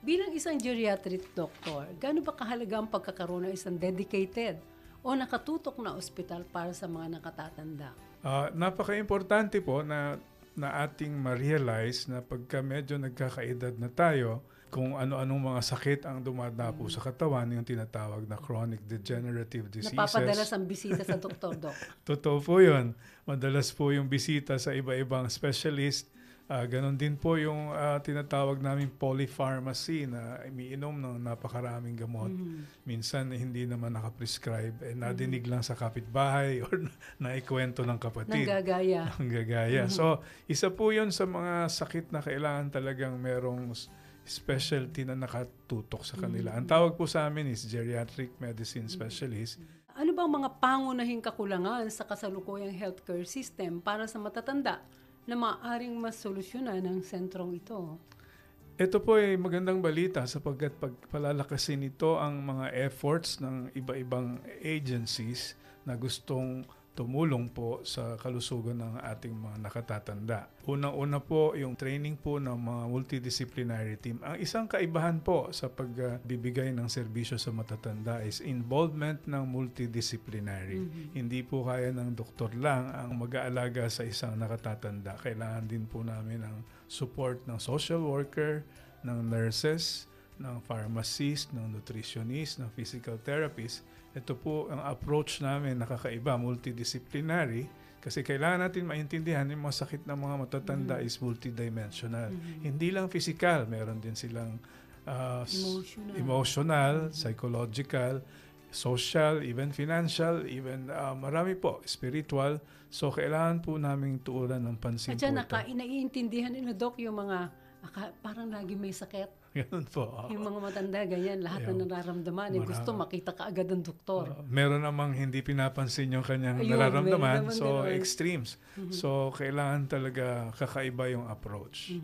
Bilang isang geriatric doctor, gaano ba kahalaga ang pagkakaroon ng isang dedicated o nakatutok na ospital para sa mga nakatatanda? Napaka-importante po na ating ma-realize na pagka medyo nagkakaedad na tayo, kung ano-anong mga sakit ang dumadapo sa katawan, yung tinatawag na chronic degenerative diseases. Napapadalas ang bisita sa doktor, Doc. Totoo po yun. Madalas po yung bisita sa iba-ibang specialist. Ganon din po yung tinatawag namin polypharmacy na umiinom ng napakaraming gamot. Minsan hindi naman nakaprescribe. Nadinig lang sa kapitbahay or naikwento ng kapatid. Nanggagaya. Nanggagaya. So, isa po yun sa mga sakit na kailangan talagang merong specialty na nakatutok sa kanila. Ang tawag po sa amin is geriatric medicine specialist. Ano bang mga pangunahing kakulangan sa kasalukuyang healthcare system para sa matatanda na maaaring masolusyonan ng sentrong ito? Ito po ay magandang balita sapagkat pagpalalakasin ito ang mga efforts ng iba-ibang agencies na gustong tumulong po sa kalusugan ng ating mga nakatatanda. Unang-una po yung training po ng mga multidisciplinary team. Ang isang kaibahan po sa pagbibigay ng serbisyo sa matatanda is involvement ng multidisciplinary. Hindi po kaya ng doktor lang ang mag-aalaga sa isang nakatatanda. Kailangan din po namin ang support ng social worker, ng nurses, ng pharmacist, ng nutritionist, ng physical therapist. Ito po ang approach namin nakakaiba, multidisciplinary, kasi kailangan natin maintindihan yung mga sakit ng mga matatanda is multidimensional. Hindi lang physical, meron din silang emotional, psychological, social, even financial, even marami po, spiritual. So kailangan po namin tuulan ng pansin At dyan, po ito. naiintindihan nila, Doc, yung mga parang lagi may sakit. Ganun po. Yung mga matanda, ganyan, lahat na nararamdaman. Gusto makita ka agad ng doktor. Meron namang hindi pinapansin yung kanyang Ayun, nararamdaman. meron naman So, ganun. extremes. So, kailangan talaga kakaiba yung approach.